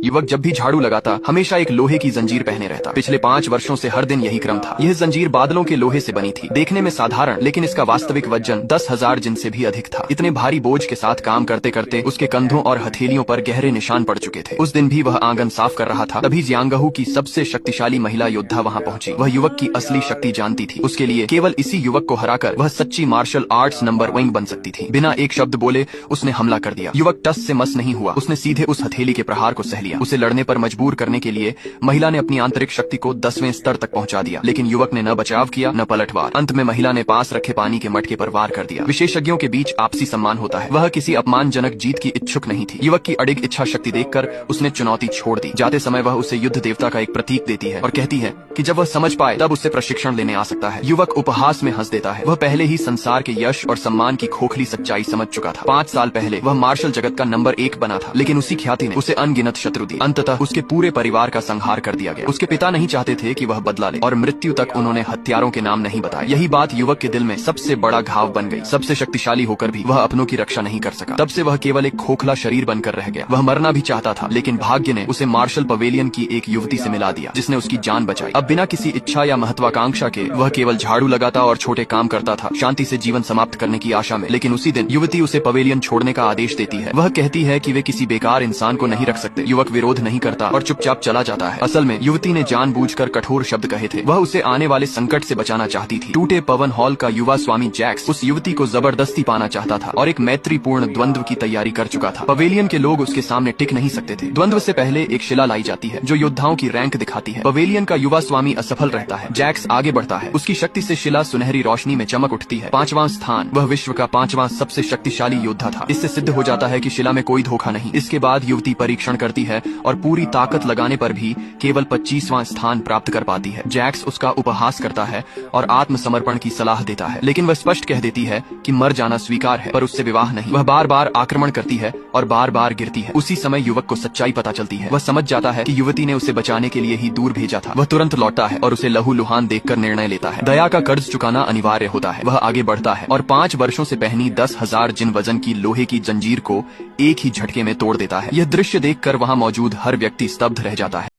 युवक जब भी झाड़ू लगाता हमेशा एक लोहे की जंजीर पहने रहता। पिछले 5 वर्षों से हर दिन यही क्रम था। यह जंजीर बादलों के लोहे से बनी थी, देखने में साधारण, लेकिन इसका वास्तविक वजन 10,000 जिन से भी अधिक था। इतने भारी बोझ के साथ काम करते करते उसके कंधों और हथेलियों पर गहरे निशान पड़ चुके थे। उस दिन भी वह आंगन साफ कर रहा था, तभी जियांगहू की सबसे शक्तिशाली महिला योद्धा वहाँ पहुंची। वह युवक की असली शक्ति जानती थी। उसके लिए केवल इसी युवक को हराकर वह सच्ची मार्शल आर्ट्स नंबर 1 बन सकती थी। बिना एक शब्द बोले उसने हमला कर दिया। युवक टस से मस नहीं हुआ, उसने सीधे उस हथेली के प्रहार को सह लिया। उसे लड़ने पर मजबूर करने के लिए महिला ने अपनी आंतरिक शक्ति को 10वें स्तर तक पहुंचा दिया, लेकिन युवक ने न बचाव किया न पलटवार। अंत में महिला ने पास रखे पानी के मटके पर वार कर दिया। विशेषज्ञों के बीच आपसी सम्मान होता है, वह किसी अपमानजनक जीत की इच्छुक नहीं थी। युवक की अडिग इच्छा शक्ति देखकर उसने चुनौती छोड़ दी। जाते समय वह उसे युद्ध देवता का एक प्रतीक देती है और कहती है कि जब वह समझ पाए तब उससे प्रशिक्षण लेने आ सकता है। युवक उपहास में हंस देता है। वह पहले ही संसार के यश और सम्मान की खोखली सच्चाई समझ चुका था। 5 साल पहले वह मार्शल जगत का नंबर 1 बना था, लेकिन उसी ख्याति ने उसे अनगिनत शत्रु दिए। अंततः उसके पूरे परिवार का संहार कर दिया गया। उसके पिता नहीं चाहते थे कि वह बदला ले और मृत्यु तक उन्होंने हत्यारों के नाम नहीं बताए। यही बात युवक के दिल में सबसे बड़ा घाव बन गई। सबसे शक्तिशाली होकर भी वह अपनों की रक्षा नहीं कर सका। तब से वह केवल एक खोखला शरीर बनकर रह गया। वह मरना भी चाहता था, लेकिन भाग्य ने उसे मार्शल पवेलियन की एक युवती से मिला दिया, जिसने उसकी जान बचाई। अब बिना किसी इच्छा या महत्वाकांक्षा के वह केवल झाड़ू लगाता और छोटे काम करता था, शांति से जीवन समाप्त करने की आशा में। लेकिन उसी दिन युवती उसे पवेलियन छोड़ने का आदेश देती है। वह कहती है कि वे किसी बेकार इंसान को नहीं रख सकते। युवक विरोध नहीं करता और चुपचाप चला जाता है। असल में युवती ने जानबूझकर कठोर शब्द कहे थे। वह उसे आने वाले संकट से बचाना चाहती थी। टूटे पवन हॉल का युवा स्वामी जैक्स उस युवती को जबरदस्ती पाना चाहता था और एक मैत्रीपूर्ण द्वंद्व की तैयारी कर चुका था। पवेलियन के लोग उसके सामने टिक नहीं सकते थे। द्वंद्व से पहले एक शिला लाई जाती है जो योद्धाओं की रैंक दिखाती है। पवेलियन का युवा स्वामी असफल रहता है। जैक्स आगे बढ़ता है। उसकी शक्ति से शिला सुनहरी रोशनी में चमक उठती है। 5वां स्थान। वह विश्व का 5वां सबसे शक्तिशाली योद्धा था। इससे सिद्ध हो जाता है कि शिला में कोई धोखा नहीं। इसके बाद युवती परीक्षण करती है और पूरी ताकत लगाने पर भी केवल 25वां स्थान प्राप्त कर पाती है। जैक्स उसका उपहास करता है और आत्मसमर्पण की सलाह देता है, लेकिन वह स्पष्ट कह देती है कि मर जाना स्वीकार है, पर उससे विवाह नहीं। वह बार बार आक्रमण करती है और बार बार गिरती है। उसी समय युवक को सच्चाई पता चलती है। वह समझ जाता है कि युवती ने उसे बचाने के लिए ही दूर भेजा था। वह तुरंत लौटता है और उसे लहूलुहान देखकर निर्णय लेता है। दया का कर्ज चुकाना अनिवार्य होता है। वह आगे बढ़ता है और 5 वर्षों से पहनी 10,000 जिन वजन की लोहे की जंजीर को एक ही झटके में तोड़ देता है। यह दृश्य देखकर वहां मौजूद हर व्यक्ति स्तब्ध रह जाता है।